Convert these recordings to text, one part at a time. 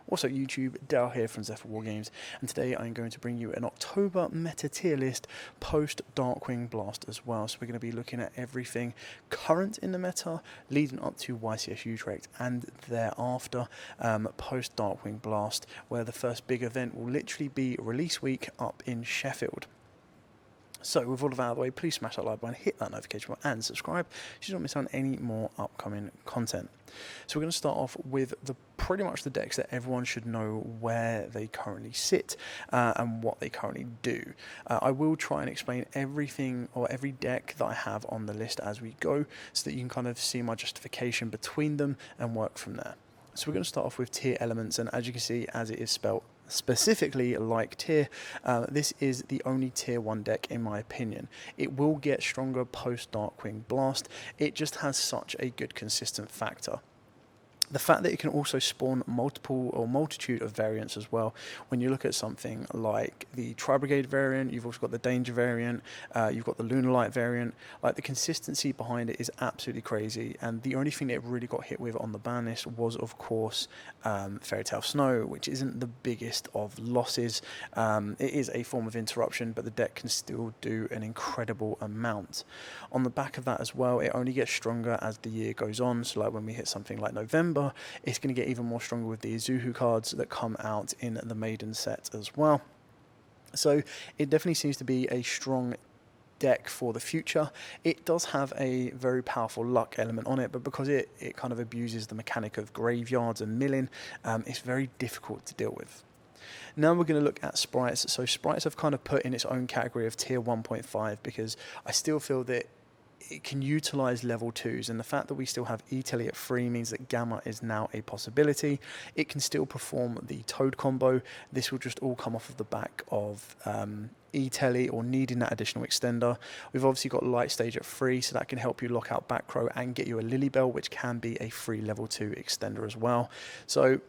What's up YouTube, Dale here from Zephyr Wargames, and today I'm going to bring you an October meta tier list post Darkwing Blast as well. So we're going to be looking at everything current in the meta, leading up to YCS Utrecht, and thereafter post Darkwing Blast, where the first big event will literally be release week up in Sheffield. So with all of that out of the way, please smash that like button, hit that notification button and subscribe so you don't miss out on any more upcoming content. So we're going to start off with pretty much the decks that everyone should know where they currently sit and what they currently do. I will try and explain everything or every deck that I have on the list as we go so that you can kind of see my justification between them and work from there. So we're going to start off with tier elements, and as you can see, as it is spelt specifically like tier, this is the only tier 1 deck in my opinion. It will get stronger post Darkwing Blast. It just has such a good consistent factor. The fact that it can also spawn multiple or multitude of variants as well. When you look at something like the Brigade variant, you've also got the Danger variant, you've got the Lunar Light variant. Like, the consistency behind it is absolutely crazy, and the only thing that it really got hit with on the ban list was, of course, Fairy Tale Snow, which isn't the biggest of losses. It is a form of interruption, but the deck can still do an incredible amount. On the back of that as well, it only gets stronger as the year goes on. So like when we hit something like November, it's going to get even more stronger with the Izuhu cards that come out in the Maiden set as well. So it definitely seems to be a strong deck for the future. It does have a very powerful luck element on it, but because it kind of abuses the mechanic of graveyards and milling, it's very difficult to deal with. Now we're going to look at sprites. So sprites I've kind of put in its own category of tier 1.5 because I still feel that it can utilize level 2s, and the fact that we still have E-Telly at 3 means that Gamma is now a possibility. It can still perform the Toad combo. This will just all come off of the back of E-Telly or needing that additional extender. We've obviously got Light Stage at 3, so that can help you lock out back row and get you a Lilybell, which can be a free level 2 extender as well. So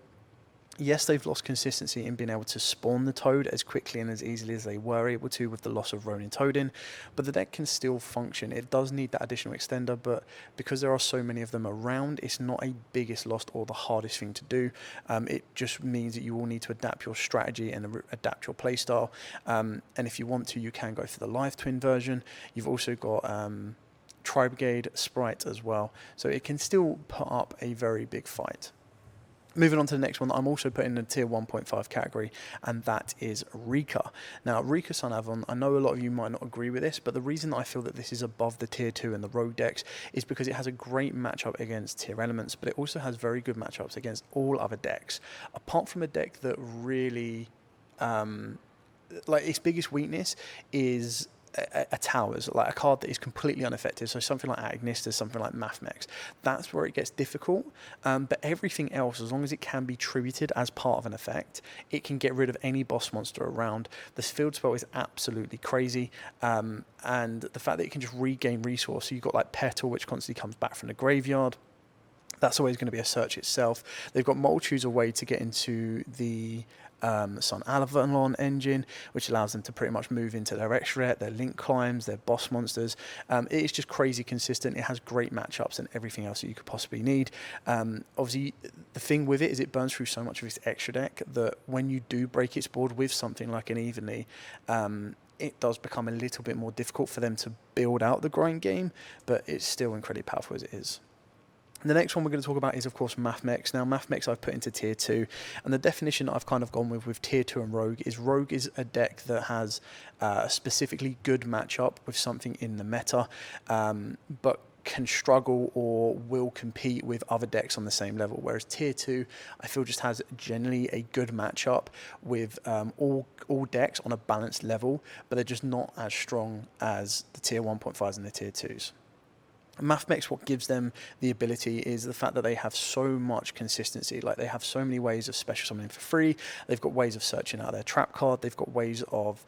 yes, they've lost consistency in being able to spawn the Toad as quickly and as easily as they were able to with the loss of Ronin Toadin, but the deck can still function. It does need that additional extender, but because there are so many of them around, it's not a biggest loss or the hardest thing to do. It just means that you will need to adapt your strategy and adapt your playstyle, and if you want to, you can go for the Live Twin version. You've also got Brigade Sprite as well, so it can still put up a very big fight. Moving on to the next one that I'm also putting in the tier 1.5 category, and that is Rika. Now, Rika Sun Avon, I know a lot of you might not agree with this, but the reason that I feel that this is above the tier 2 and the rogue decks is because it has a great matchup against tier elements, but it also has very good matchups against all other decks. Apart from a deck that really, like, its biggest weakness is a towers, like a card that is completely unaffected. So something like Agnistus, something like Mathmex, that's where it gets difficult. But everything else, as long as it can be tributed as part of an effect, it can get rid of any boss monster around. This field spell is absolutely crazy, and the fact that it can just regain resource. So you've got like Petal, which constantly comes back from the graveyard. That's always going to be a search itself. They've got multitudes of ways to get into the Sun Avalon engine, which allows them to pretty much move into their extra, their link climbs, their boss monsters. It is just crazy consistent. It has great matchups and everything else that you could possibly need. Obviously, the thing with it is it burns through so much of its extra deck that when you do break its board with something like an Evenly, it does become a little bit more difficult for them to build out the grind game, but it's still incredibly powerful as it is. The next one we're going to talk about is, of course, Mathmex. Now, Mathmex I've put into tier 2, and the definition that I've kind of gone with tier 2 and Rogue is a deck that has a specifically good matchup with something in the meta, but can struggle or will compete with other decks on the same level, whereas tier 2 I feel just has generally a good matchup with all decks on a balanced level, but they're just not as strong as the tier 1.5s and the tier 2s. Mathmex, what gives them the ability is the fact that they have so much consistency. Like, they have so many ways of special summoning for free. They've got ways of searching out their trap card. They've got ways of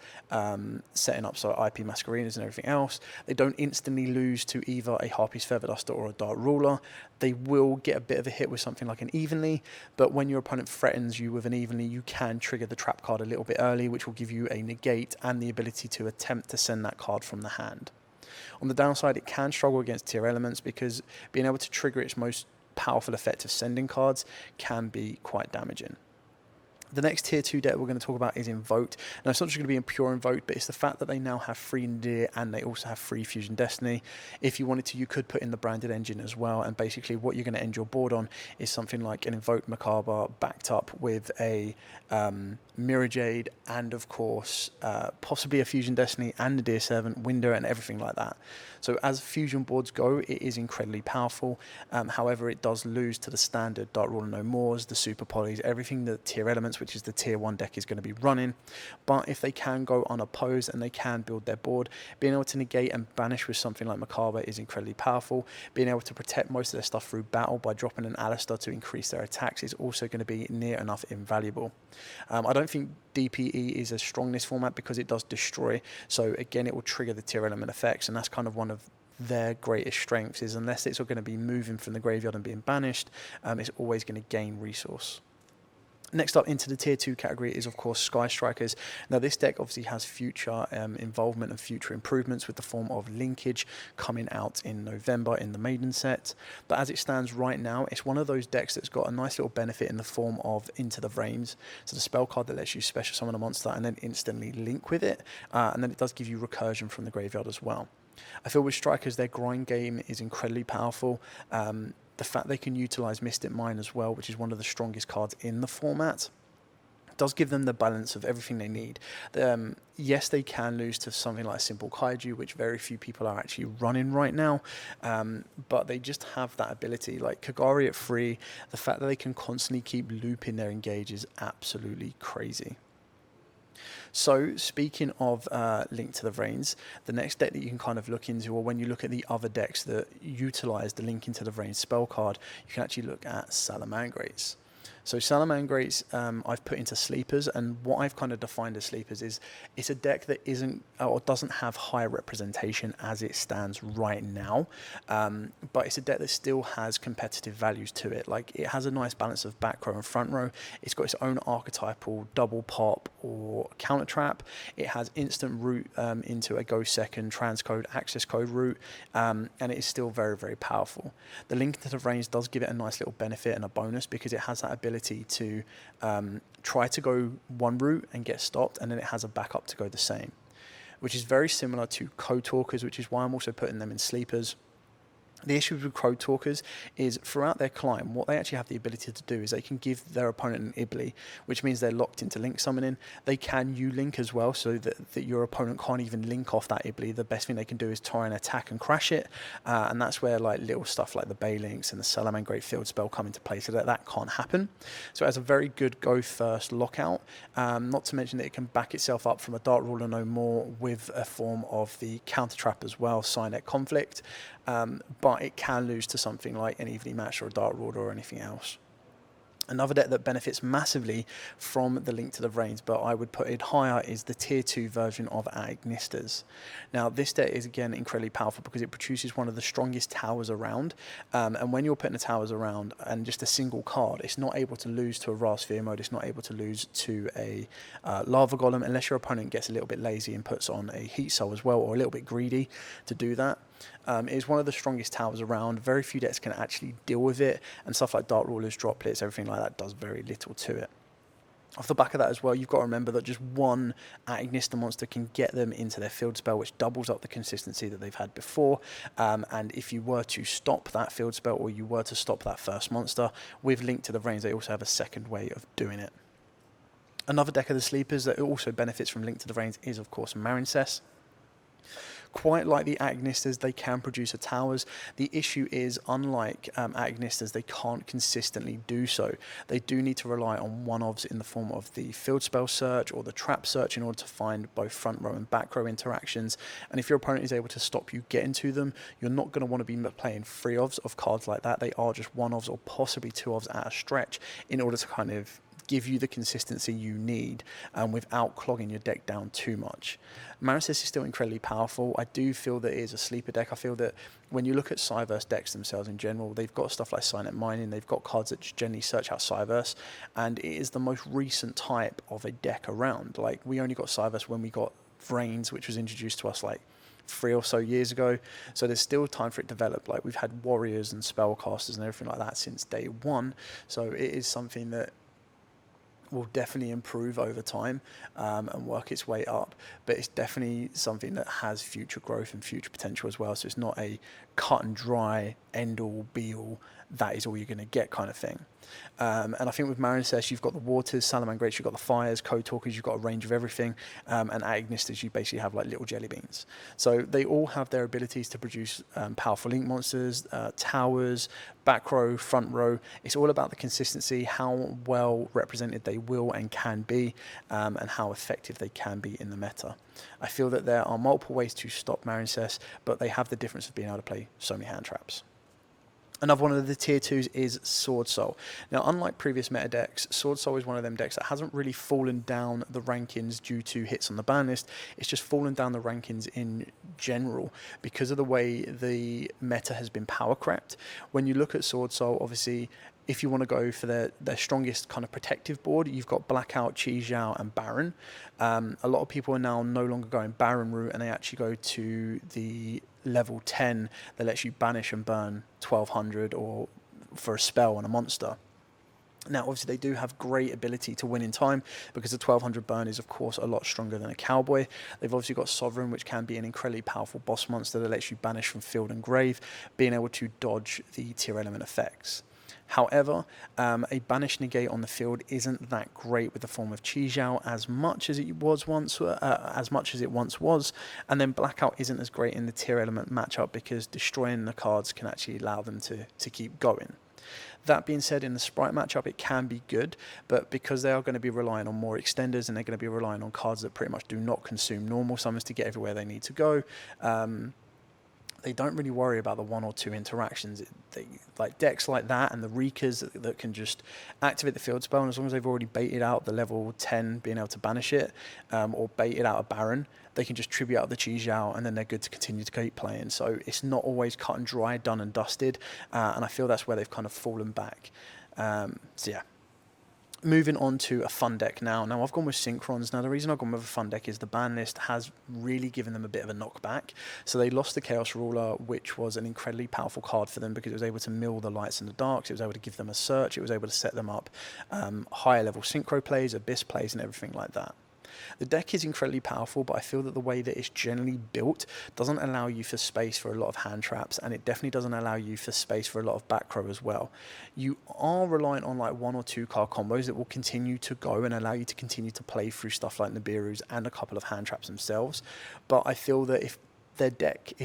setting up so IP Masquerinas and everything else. They don't instantly lose to either a Harpy's Feather Duster or a Dark Ruler. They will get a bit of a hit with something like an Evenly, but when your opponent threatens you with an Evenly, you can trigger the trap card a little bit early, which will give you a negate and the ability to attempt to send that card from the hand. On the downside, it can struggle against tier elements because being able to trigger its most powerful effect of sending cards can be quite damaging. The next tier 2 deck we're going to talk about is Invoked. Now, it's not just going to be in pure Invoked, but it's the fact that they now have free Nadir and they also have free Fusion Destiny. If you wanted to, you could put in the branded engine as well, and basically what you're going to end your board on is something like an Invoked Macabre backed up with a Mirror Jade and, of course, possibly a Fusion Destiny and Nadir 7, Winder and everything like that. So as fusion boards go, it is incredibly powerful. However, it does lose to the standard Dark Ruler No Mores, the Super Polys, everything that Tier Elements, which is the Tier 1 deck, is going to be running. But if they can go unopposed and they can build their board, being able to negate and banish with something like Macabre is incredibly powerful. Being able to protect most of their stuff through battle by dropping an Alistair to increase their attacks is also going to be near enough invaluable. I don't think DPE is as strong in this format because it does destroy, so again it will trigger the tier element effects, and that's kind of one of their greatest strengths, is unless it's going to be moving from the graveyard and being banished, it's always going to gain resource. Next up into the tier 2 category is, of course, Sky Strikers. Now, this deck obviously has future involvement and future improvements with the form of Linkage coming out in November in the Maiden set. But as it stands right now, it's one of those decks that's got a nice little benefit in the form of Into the Vrains. So the spell card that lets you special summon a monster and then instantly link with it. And then it does give you recursion from the graveyard as well. I feel with Strikers, their grind game is incredibly powerful. The fact they can utilize Mystic Mine as well, which is one of the strongest cards in the format, does give them the balance of everything they need. Yes, they can lose to something like Simple Kaiju, which very few people are actually running right now, but they just have that ability. Like Kagari at 3, the fact that they can constantly keep looping their engage is absolutely crazy. So, speaking of Link to the Vrains, the next deck that you can kind of look into, or when you look at the other decks that utilize the Link into the Vrains spell card, you can actually look at Salamangrates. So Salamangrates I've put into sleepers, and what I've kind of defined as sleepers is it's a deck that isn't or doesn't have high representation as it stands right now, but it's a deck that still has competitive values to it. Like, it has a nice balance of back row and front row. It's got its own archetypal double pop or counter trap. It has instant route into a go second transcode access code route, and it is still very, very powerful. The Link to the Vrains does give it a nice little benefit and a bonus because it has that ability to try to go one route and get stopped, and then it has a backup to go the same, which is very similar to Code Talkers, which is why I'm also putting them in sleepers. The issue with Code Talkers is throughout their climb, what they actually have the ability to do is they can give their opponent an Ibli, which means they're locked into link summoning. They can U-link as well, so that your opponent can't even link off that Ibli. The best thing they can do is try and attack and crash it, and that's where like little stuff like the Baylinks and the Salamangrate Field Spell come into play, so that can't happen. So it has a very good go first lockout, not to mention that it can back itself up from a Dark Ruler No More with a form of the counter trap as well, Signet Conflict. But it can lose to something like an Evenly Match or a Dark Ruler or anything else. Another deck that benefits massively from the Link to the Vrains, but I would put it higher, is the Tier 2 version of Agnistas. Now, this deck is, again, incredibly powerful because it produces one of the strongest towers around, and when you're putting the towers around and just a single card, it's not able to lose to a Ra Sphere mode, it's not able to lose to a Lava Golem, unless your opponent gets a little bit lazy and puts on a Heat Soul as well, or a little bit greedy to do that. It is one of the strongest towers around. Very few decks can actually deal with it, and stuff like Dark Rulers, Droplets, everything like that does very little to it. Off the back of that as well, you've got to remember that just one Agnista monster can get them into their field spell, which doubles up the consistency that they've had before. And if you were to stop that field spell, or you were to stop that first monster, with Link to the Vrains, they also have a second way of doing it. Another deck of the sleepers that also benefits from Link to the Vrains is, of course, Marincess. Quite like the Agnistas, they can produce a towers. The issue is, unlike Agnistas, they can't consistently do so. They do need to rely on one-ofs in the form of the field spell search or the trap search in order to find both front row and back row interactions. And if your opponent is able to stop you getting to them, you're not going to want to be playing 3-ofs of cards like that. They are just 1-ofs or possibly 2-ofs at a stretch in order to kind of give you the consistency you need without clogging your deck down too much. Marincess is still incredibly powerful. I do feel that it is a sleeper deck. I feel that when you look at Cyverse decks themselves in general, they've got stuff like Signet Mining, they've got cards that just generally search out Cyverse, and it is the most recent type of a deck around. Like, we only got Cyverse when we got Vrains, which was introduced to us like 3 or so years ago, so there's still time for it to develop. Like, we've had Warriors and Spellcasters and everything like that since day one, so it is something that will definitely improve over time and work its way up, but it's definitely something that has future growth and future potential as well. So it's not a cut and dry, end all, be all, that is all you're going to get kind of thing. And I think with Marincess, you've got the waters, Salamangreats, you've got the fires, Code Talkers, you've got a range of everything, and Agnistas, you basically have like little jelly beans. So they all have their abilities to produce powerful link monsters, towers, back row, front row. It's all about the consistency, how well represented they will and can be, and how effective they can be in the meta. I feel that there are multiple ways to stop Marincess, but they have the difference of being able to play so many hand traps. Another one of the tier 2s is Sword Soul. Now, unlike previous meta decks, Sword Soul is one of them decks that hasn't really fallen down the rankings due to hits on the ban list. It's just fallen down the rankings in general because of the way the meta has been power crept. When you look at Sword Soul, obviously, if you want to go for their strongest kind of protective board, you've got Blackout, Yugioh, and Baron. A lot of people are now no longer going Baron route, and they actually go to the level 10 that lets you banish and burn 1200 or for a spell on a monster. Now, obviously, they do have great ability to win in time because the 1200 burn is, of course, a lot stronger than a Cowboy. They've obviously got Sovereign, which can be an incredibly powerful boss monster that lets you banish from field and grave, being able to dodge the tier element effects. However, a banish negate on the field isn't that great with the form of Yugioh as much as it once was, and then Blackout isn't as great in the tier element matchup because destroying the cards can actually allow them to keep going. That being said, in the Sprite matchup, it can be good, but because they are going to be relying on more extenders and they're going to be relying on cards that pretty much do not consume normal summons to get everywhere they need to go, they don't really worry about the one or two interactions. Like decks like that and the Reekers that can just activate the field spell, and as long as they've already baited out the level 10 being able to banish it, or baited out a Baron, they can just tribute out the Yugioh and then they're good to continue to keep playing. So it's not always cut and dry, done and dusted, and I feel that's where they've kind of fallen back. So yeah. Moving on to a fun deck now. Now, I've gone with Synchrons. Now, the reason I've gone with a fun deck is the ban list has really given them a bit of a knockback. So they lost the Chaos Ruler, which was an incredibly powerful card for them because it was able to mill the lights and the darks. It was able to give them a search. It was able to set them up higher level synchro plays, abyss plays, and everything like that. The deck is incredibly powerful, but I feel that the way that it's generally built doesn't allow you for space for a lot of hand traps, and it definitely doesn't allow you for space for a lot of back row as well. You are reliant on like one or two card combos that will continue to go and allow you to continue to play through stuff like Nibiru's and a couple of hand traps themselves, but I feel that if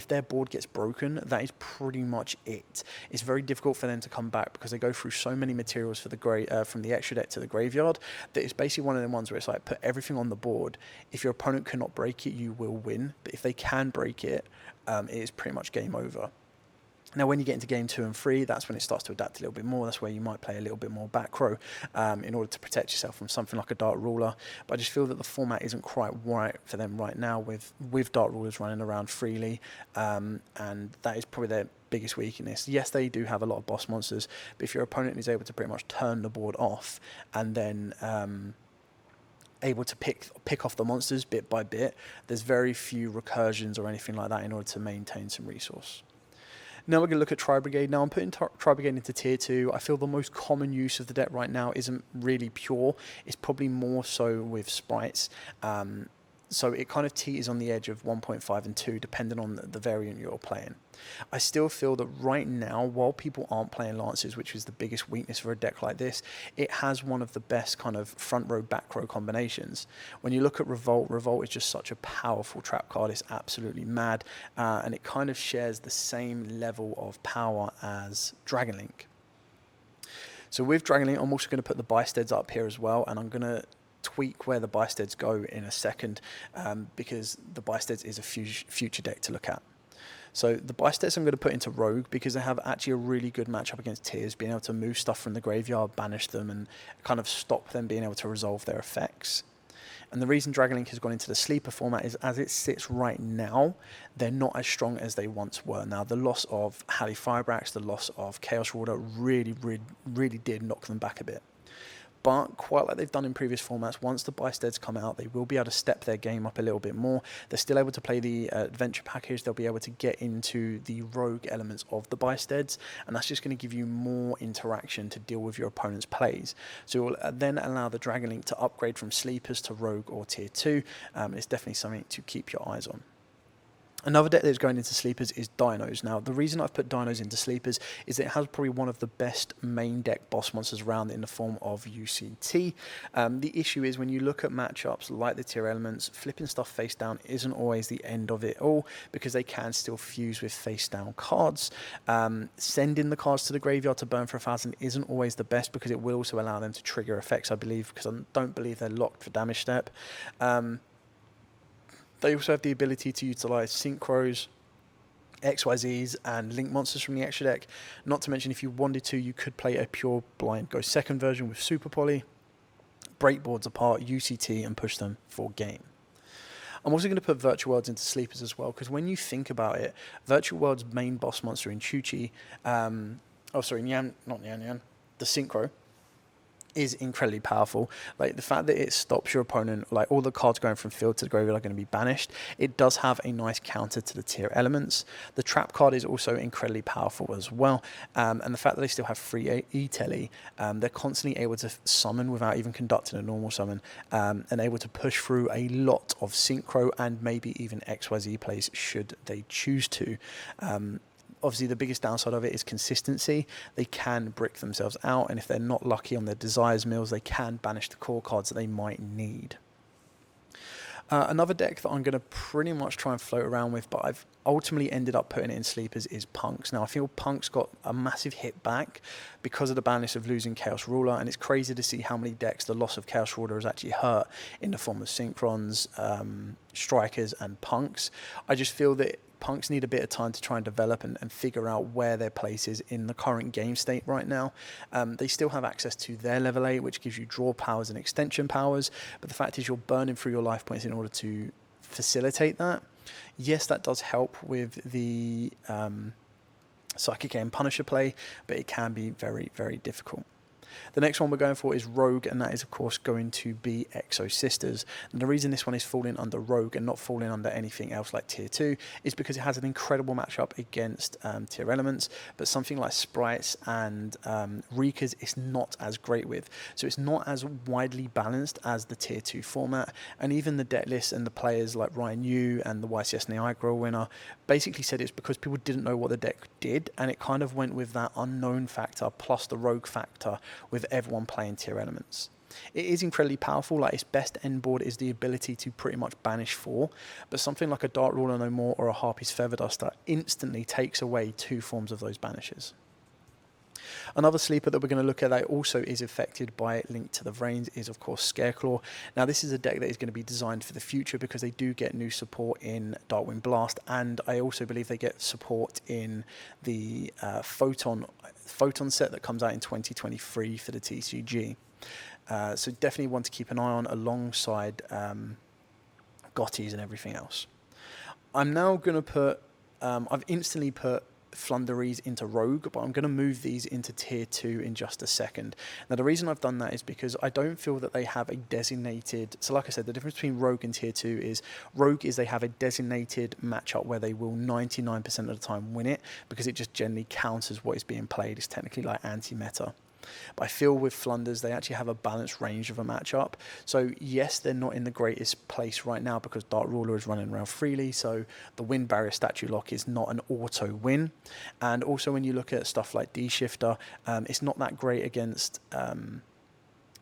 their board gets broken, that is pretty much it. It's very difficult for them to come back because they go through so many materials for the from the extra deck to the graveyard that it's basically one of them ones where it's like put everything on the board. If your opponent cannot break it, you will win. But if they can break it, it is pretty much game over. Now, when you get into game 2 and 3, that's when it starts to adapt a little bit more. That's where you might play a little bit more back row in order to protect yourself from something like a Dark Ruler. But I just feel that the format isn't quite right for them right now with Dark Rulers running around freely. And that is probably their biggest weakness. Yes, they do have a lot of boss monsters, but if your opponent is able to pretty much turn the board off and then able to pick off the monsters bit by bit, there's very few recursions or anything like that in order to maintain some resource. Now we're going to look at Tri-Brigade. Now I'm putting Tri-Brigade into tier 2. I feel the most common use of the deck right now isn't really pure. It's probably more so with sprites. So it kind of teeters on the edge of 1.5 and 2 depending on the variant you're playing. I still feel that right now, while people aren't playing Lancers, which is the biggest weakness for a deck like this, it has one of the best kind of front row, back row combinations. When you look at Revolt, Revolt is just such a powerful trap card. It's absolutely mad, and it kind of shares the same level of power as Dragonlink. So with Dragonlink, I'm also going to put the Bysteads up here as well, and I'm going to tweak where the Bysteads go in a second because the Bysteads is a future deck to look at. So the Bysteads I'm going to put into Rogue because they have actually a really good matchup against Tears, being able to move stuff from the graveyard, banish them, and kind of stop them being able to resolve their effects. And the reason Dragonlink has gone into the sleeper format is as it sits right now, they're not as strong as they once were. Now, the loss of Halley Firebrax, the loss of Chaos Ruler really did knock them back a bit. But quite like they've done in previous formats, once the Bysteads come out, they will be able to step their game up a little bit more. They're still able to play the adventure package. They'll be able to get into the rogue elements of the Bysteads, and that's just going to give you more interaction to deal with your opponent's plays. So it will then allow the Dragon Link to upgrade from sleepers to rogue or tier 2. It's definitely something to keep your eyes on. Another deck that's going into sleepers is Dinos. Now, the reason I've put Dinos into sleepers is that it has probably one of the best main deck boss monsters around in the form of UCT. The issue is when you look at matchups like the tier elements, flipping stuff face down isn't always the end of it all, because they can still fuse with face down cards. Sending the cards to the graveyard to burn for 1,000 isn't always the best, because it will also allow them to trigger effects, I believe, because I don't believe they're locked for damage step. They also have the ability to utilize Synchros, XYZs, and Link monsters from the extra deck. Not to mention, if you wanted to, you could play a pure blind Ghost second version with Super Poly, break boards apart, UCT, and push them for game. I'm also going to put Virtual Worlds into sleepers as well, because when you think about it, Virtual Worlds' main boss monster in Chuchi, the Synchro, is incredibly powerful. Like, the fact that it stops your opponent, like all the cards going from field to the graveyard are going to be banished. It does have a nice counter to the tier elements. The trap card is also incredibly powerful as well, and the fact that they still have free E-Tele, they're constantly able to summon without even conducting a normal summon, and able to push through a lot of Synchro and maybe even XYZ plays should they choose to. Obviously, the biggest downside of it is consistency. They can brick themselves out, and if they're not lucky on their desires mills, they can banish the core cards that they might need. Another deck that I'm going to pretty much try and float around with, but I've ultimately ended up putting it in sleepers, is Punks. Now, I feel Punks got a massive hit back because of the badness of losing Chaos Ruler, and it's crazy to see how many decks the loss of Chaos Ruler has actually hurt in the form of Synchrons, Strikers, and Punks. I just feel that Punks need a bit of time to try and develop and figure out where their place is in the current game state right now. They still have access to their level 8, which gives you draw powers and extension powers, but the fact is you're burning through your life points in order to facilitate that. Yes, that does help with the Psychic Aim Punisher play, but it can be very, very difficult. The next one we're going for is Rogue, and that is of course going to be Exo Sisters. And the reason this one is falling under Rogue and not falling under anything else like Tier 2 is because it has an incredible matchup against Tier Elements, but something like Sprites and Reekers it's not as great with. So it's not as widely balanced as the Tier 2 format, and even the deck list and the players like Ryan Yu and the YCS Niagara winner basically said it's because people didn't know what the deck did, and it kind of went with that unknown factor plus the Rogue factor with everyone playing Tier Elements. It is incredibly powerful. Like, its best end board is the ability to pretty much banish 4, but something like a Dark Ruler No More or a Harpy's Feather Duster instantly takes away 2 forms of those banishes. Another sleeper that we're going to look at that also is affected by Link to the Vrains is of course Scareclaw. Now this is a deck that is going to be designed for the future because they do get new support in Darkwind Blast, and I also believe they get support in the Photon set that comes out in 2023 for the TCG. So definitely one to keep an eye on alongside Gotties and everything else. I'm now going to put, I've instantly put Flunderies into Rogue, but I'm going to move these into Tier 2 in just a second. Now the reason I've done that is because I don't feel that they have a designated, so like I said, the difference between Rogue and Tier 2 is Rogue is they have a designated matchup where they will 99% of the time win it because it just generally counts as what is being played. It's technically like anti-meta. But I feel with Flunders, they actually have a balanced range of a matchup. So yes, they're not in the greatest place right now because Dark Ruler is running around freely, so the Wind Barrier Statue Lock is not an auto win. And also when you look at stuff like D-Shifter, it's not that great against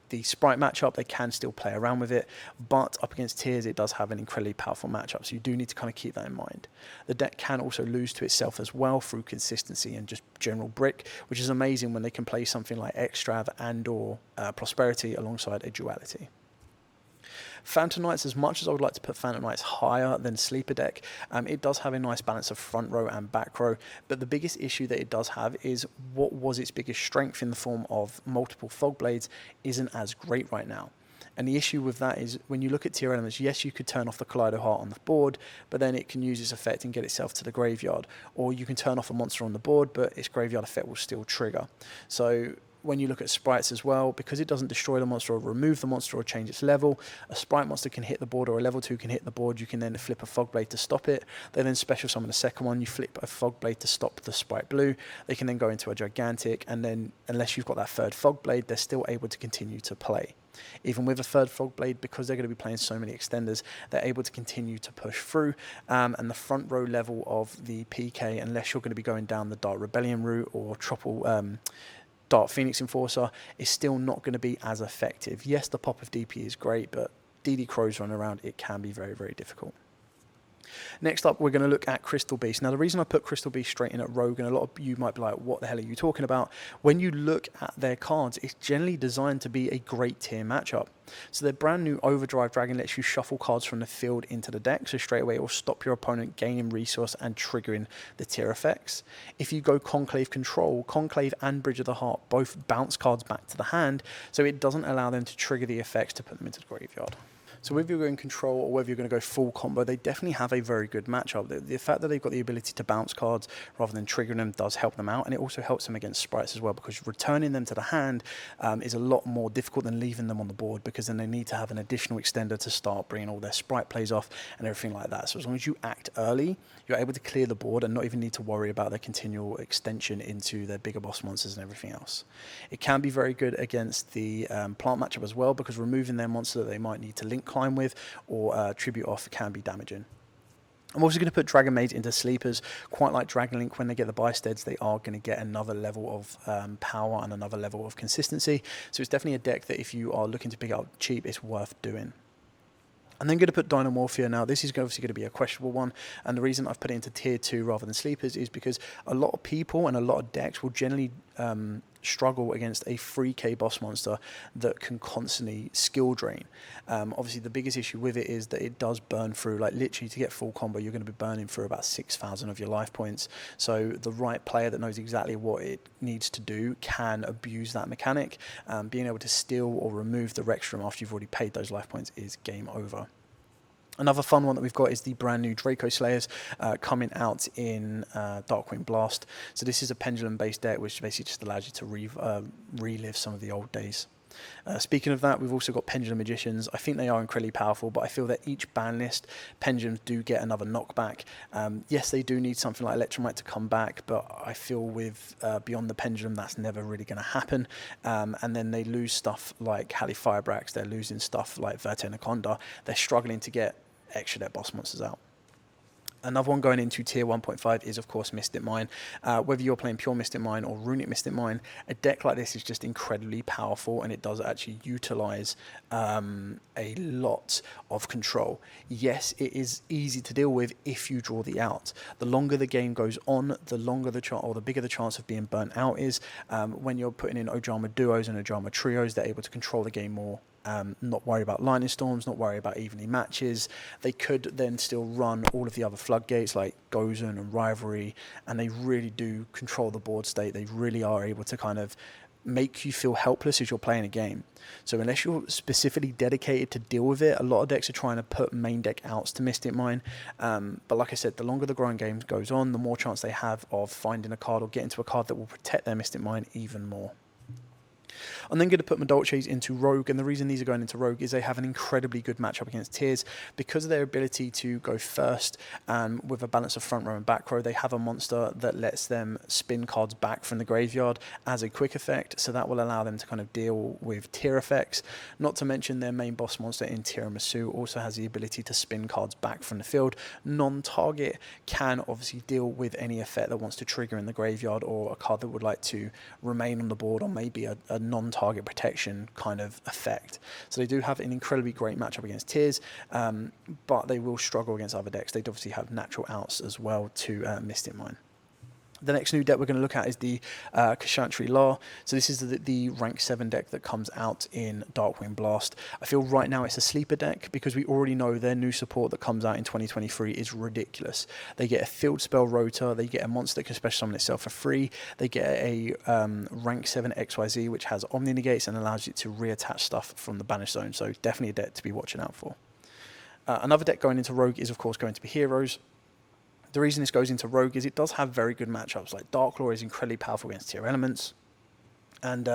the Sprite matchup. They can still play around with it, but up against Tiers it does have an incredibly powerful matchup, so you do need to kind of keep that in mind. The deck can also lose to itself as well through consistency and just general brick, which is amazing when they can play something like Extrav and or Prosperity alongside a Duality. Phantom Knights, as much as I would like to put Phantom Knights higher than Sleeper deck, it does have a nice balance of front row and back row, but the biggest issue that it does have is what was its biggest strength in the form of multiple Fog Blades isn't as great right now. And the issue with that is when you look at Tier Elements, yes, you could turn off the Kaleido Heart on the board, but then it can use its effect and get itself to the graveyard. Or you can turn off a monster on the board, but its graveyard effect will still trigger. So when you look at sprites as well, because it doesn't destroy the monster or remove the monster or change its level, a sprite monster can hit the board, or a level 2 can hit the board. You can then flip a fog blade to stop it. They then special summon the second one. You flip a fog blade to stop the sprite blue. They can then go into a gigantic, and then unless you've got that third fog blade, they're still able to continue to play. Even with a third fog blade, because they're going to be playing so many extenders, they're able to continue to push through. And the front row level of the PK, unless you're going to be going down the Dark Rebellion route or Dark Phoenix Enforcer, is still not going to be as effective. Yes, the pop of DP is great, but DD Crows run around, it can be very, very difficult. Next up, we're going to look at Crystal Beast. Now, the reason I put Crystal Beast straight in at Rogue, and a lot of you might be like, what the hell are you talking about? When you look at their cards, it's generally designed to be a great tier matchup. So their brand new Overdrive Dragon lets you shuffle cards from the field into the deck, so straight away it will stop your opponent gaining resource and triggering the tier effects. If you go Conclave Control, Conclave and Bridge of the Heart both bounce cards back to the hand, so it doesn't allow them to trigger the effects to put them into the graveyard. So whether you're going control or whether you're going to go full combo, they definitely have a very good matchup. The fact that they've got the ability to bounce cards rather than triggering them does help them out, and it also helps them against sprites as well, because returning them to the hand is a lot more difficult than leaving them on the board, because then they need to have an additional extender to start bringing all their sprite plays off and everything like that. So as long as you act early, you're able to clear the board and not even need to worry about their continual extension into their bigger boss monsters and everything else. It can be very good against the plant matchup as well, because removing their monster that they might need to link climb with or tribute off can be damaging. I'm also going to put Dragon Maids into sleepers. Quite like Dragon Link, when they get the Bysteads, they are going to get another level of power and another level of consistency. So it's definitely a deck that if you are looking to pick up cheap, it's worth doing. I'm then going to put Dinomorphia. Now, this is obviously going to be a questionable one, and the reason I've put it into tier 2 rather than sleepers is because a lot of people and a lot of decks will generally struggle against a 3k boss monster that can constantly skill drain. Obviously, the biggest issue with it is that it does burn through, like literally to get full combo, you're going to be burning through about 6,000 of your life points. So the right player that knows exactly what it needs to do can abuse that mechanic. Being able to steal or remove the Rexstrom after you've already paid those life points is game over. Another fun one that we've got is the brand new Draco Slayers coming out in Darkwing Blast. So this is a pendulum-based deck, which basically just allows you to relive some of the old days. Speaking of that, we've also got Pendulum Magicians. I think they are incredibly powerful, but I feel that each ban list, Pendulums do get another knockback. Yes, they do need something like Electromite to come back, but I feel with Beyond the Pendulum, that's never really going to happen. And then they lose stuff like Halley Firebrax, they're losing stuff like Verte Anaconda. They're struggling to get extra deck boss monsters out. Another one going into tier 1.5 is, of course, Mystic Mine. Whether you're playing pure Mystic Mine or Runic Mystic Mine, a deck like this is just incredibly powerful, and it does actually utilize a lot of control. Yes, it is easy to deal with if you draw the out. The longer the game goes on, the longer the chance, or the bigger the chance of being burnt out is. When you're putting in Ojama duos and Ojama trios, they're able to control the game more. Not worry about lightning storms, not worry about evenly matches. They could then still run all of the other floodgates like Gozen and Rivalry, and they really do control the board state. They really are able to kind of make you feel helpless as you're playing a game. So unless you're specifically dedicated to deal with it, a lot of decks are trying to put main deck outs to Mystic Mine. But like I said, the longer the growing game goes on, the more chance they have of finding a card or getting to a card that will protect their Mystic Mine even more. I'm then going to put Madolches into Rogue, and the reason these are going into Rogue is they have an incredibly good matchup against Tiers. Because of their ability to go first with a balance of front row and back row, they have a monster that lets them spin cards back from the graveyard as a quick effect, so that will allow them to kind of deal with tier effects. Not to mention their main boss monster in Tiramisu also has the ability to spin cards back from the field. Non-target can obviously deal with any effect that wants to trigger in the graveyard, or a card that would like to remain on the board, or maybe a non-target protection kind of effect. So they do have an incredibly great matchup against Tiers, but they will struggle against other decks. They obviously have natural outs as well to Mystic Mine. The next new deck we're going to look at is the Kashantri Law. So this is the rank 7 deck that comes out in Darkwing Blast. I feel right now it's a sleeper deck because we already know their new support that comes out in 2023 is ridiculous. They get a field spell rotor, they get a monster that can special summon itself for free, they get a rank 7 XYZ which has Omni Negates and allows you to reattach stuff from the Banish Zone. So definitely a deck to be watching out for. Another deck going into Rogue is of course going to be Heroes. The reason this goes into Rogue is it does have very good matchups. Like Dark Claw is incredibly powerful against tier elements. And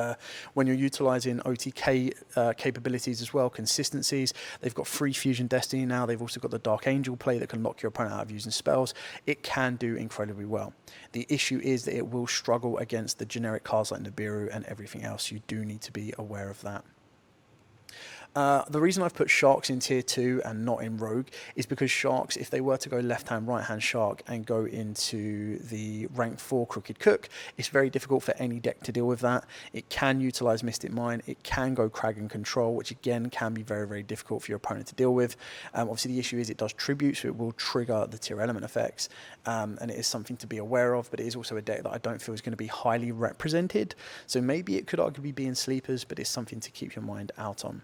when you're utilizing OTK capabilities as well, consistencies, they've got free Fusion Destiny now. They've also got the Dark Angel play that can lock your opponent out of using spells. It can do incredibly well. The issue is that it will struggle against the generic cards like Nibiru and everything else. You do need to be aware of that. The reason I've put Sharks in tier 2 and not in Rogue is because Sharks, if they were to go left-hand, right-hand Shark and go into the rank 4 Crooked Cook, it's very difficult for any deck to deal with that. It can utilize Mystic Mine, it can go Kraken Control, which again can be very, very difficult for your opponent to deal with. Obviously the issue is it does tribute, so it will trigger the tier element effects, and it is something to be aware of, but it is also a deck that I don't feel is going to be highly represented. So maybe it could arguably be in sleepers, but it's something to keep your mind out on.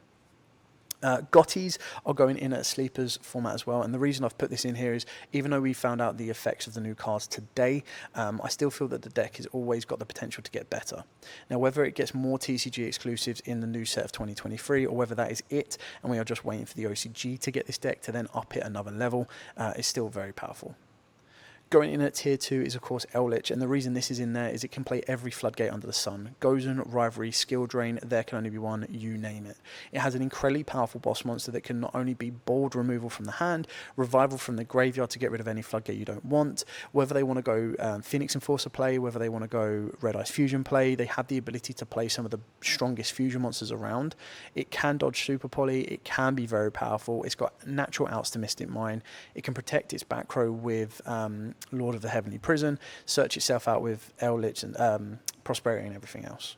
Gotties are going in at sleepers format as well, and the reason I've put this in here is even though we found out the effects of the new cards today, I still feel that the deck has always got the potential to get better. Now whether it gets more TCG exclusives in the new set of 2023 or whether that is it and we are just waiting for the OCG to get this deck to then up it another level, is still very powerful. Going in at tier 2 is of course Eldritch, and the reason this is in there is it can play every floodgate under the sun. Gozen, Rivalry, Skill Drain, there can only be one, you name it. It has an incredibly powerful boss monster that can not only be board removal from the hand, revival from the graveyard to get rid of any floodgate you don't want, whether they want to go Phoenix Enforcer play, whether they want to go Red Ice Fusion play, they have the ability to play some of the strongest fusion monsters around. It can dodge Super Poly, it can be very powerful, it's got natural outs to Mystic Mine, it can protect its back row with Lord of the Heavenly Prison, search itself out with Eldritch and Prosperity and everything else.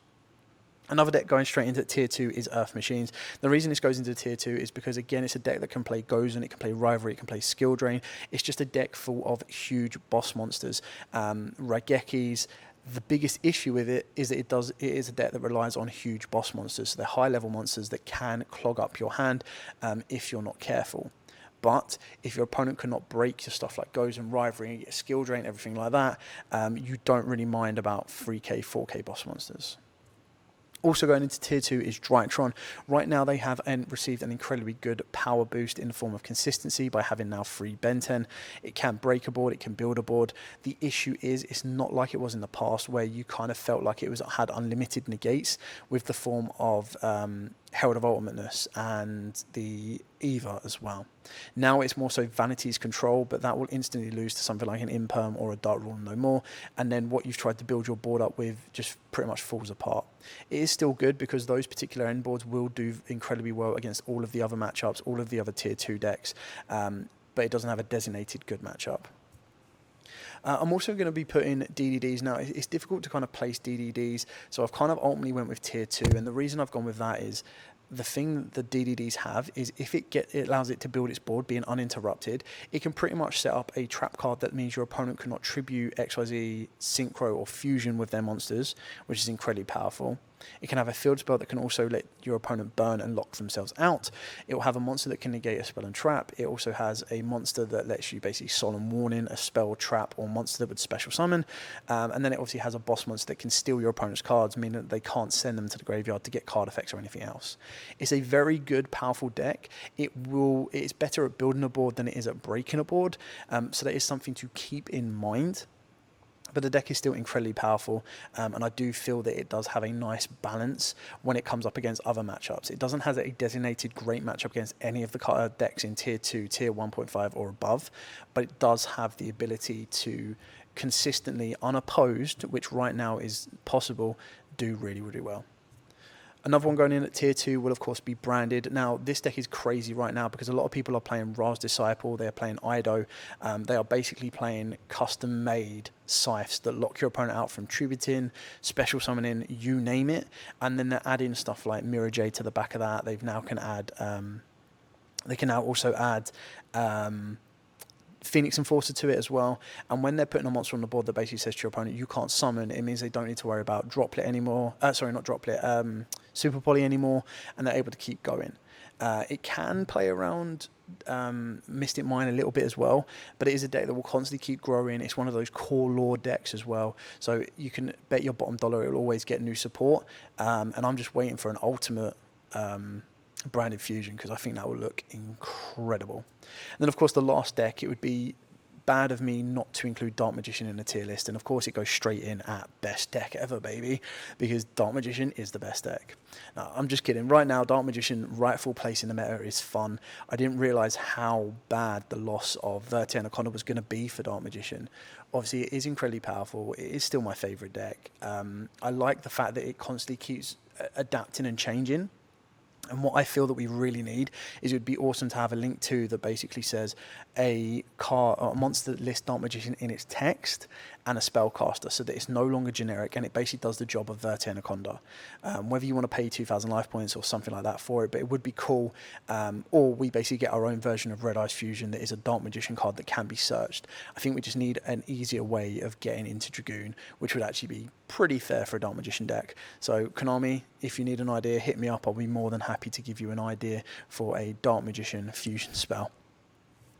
Another deck going straight into tier 2 is Earth Machines. The reason this goes into tier 2 is because, again, it's a deck that can play Gozen, it can play Rivalry, it can play Skill Drain. It's just a deck full of huge boss monsters. Raigekis. The biggest issue with it is that it is a deck that relies on huge boss monsters. So they're high-level monsters that can clog up your hand if you're not careful. But if your opponent cannot break your stuff like Gozen, Rivalry, Skill Drain, everything like that, you don't really mind about 3k, 4k boss monsters. Also going into tier 2 is Drytron. Right now they have received an incredibly good power boost in the form of consistency by having now 3 Benten. It can break a board, it can build a board. The issue is it's not like it was in the past where you kind of felt like it had unlimited negates with the form of Herald of Ultimateness and the Eva as well. Now it's more so Vanity's Control, but that will instantly lose to something like an Imperm or a Dark Rule No More, and then what you've tried to build your board up with just pretty much falls apart. It is still good because those particular end boards will do incredibly well against all of the other matchups, all of the other tier 2 decks, but it doesn't have a designated good matchup. I'm also going to be putting DDDs. Now, it's difficult to kind of place DDDs, so I've kind of ultimately went with tier 2, and the reason I've gone with that is the thing that the DDDs have is if it allows it to build its board being uninterrupted, it can pretty much set up a trap card that means your opponent cannot tribute XYZ, Synchro or Fusion with their monsters, which is incredibly powerful. It can have a field spell that can also let your opponent burn and lock themselves out. It will have a monster that can negate a spell and trap. It also has a monster that lets you basically Solemn Warning, a spell, trap, or monster that would special summon. And then it obviously has a boss monster that can steal your opponent's cards, meaning that they can't send them to the graveyard to get card effects or anything else. It's a very good, powerful deck. It's better at building a board than it is at breaking a board. So that is something to keep in mind. But the deck is still incredibly powerful, and I do feel that it does have a nice balance when it comes up against other matchups. It doesn't have a designated great matchup against any of the decks in tier 2, tier 1.5 or above, but it does have the ability to consistently, unopposed, which right now is possible, do really, really well. Another one going in at tier 2 will of course be Branded. Now this deck is crazy right now because a lot of people are playing Ra's Disciple, they're playing Ido, they are basically playing custom made scythes that lock your opponent out from tributing, special summoning, you name it, and then they're adding stuff like Mirror Jade to the back of that. They can now also add Phoenix Enforcer to it as well, and when they're putting a monster on the board that basically says to your opponent you can't summon, it means they don't need to worry about Droplet anymore, Super Poly anymore, and they're able to keep going. It can play around Mystic Mine a little bit as well, but it is a deck that will constantly keep growing. It's one of those core lore decks as well, so you can bet your bottom dollar it will always get new support, and I'm just waiting for an ultimate Branded Fusion because I think that will look incredible. And then of course the last deck, it would be bad of me not to include Dark Magician in the tier list, and of course it goes straight in at best deck ever, baby, because Dark Magician is the best deck. Now, I'm just kidding. Right now, Dark Magician, rightful place in the meta, is fun. I didn't realise how bad the loss of Verte Anaconda was going to be for Dark Magician. Obviously, it is incredibly powerful. It is still my favourite deck. I like the fact that it constantly keeps adapting and changing. And what I feel that we really need is it would be awesome to have a link to that basically says a card or a monster that lists Dark Magician in its text and a spellcaster, so that it's no longer generic and it basically does the job of Verte Anaconda. Whether you want to pay 2,000 life points or something like that for it, but it would be cool. Or we basically get our own version of Red Eyes Fusion that is a Dark Magician card that can be searched. I think we just need an easier way of getting into Dragoon, which would actually be pretty fair for a Dark Magician deck. So Konami, if you need an idea, hit me up. I'll be more than happy to give you an idea for a Dark Magician fusion spell.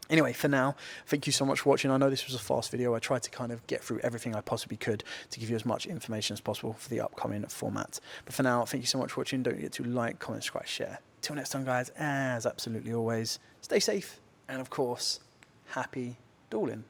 Anyway, for now, thank you so much for watching. I know this was a fast video. I tried to kind of get through everything I possibly could to give you as much information as possible for the upcoming format. But for now, thank you so much for watching. Don't forget to like, comment, subscribe, share. Till next time, guys, as absolutely always, stay safe. And of course, happy dueling.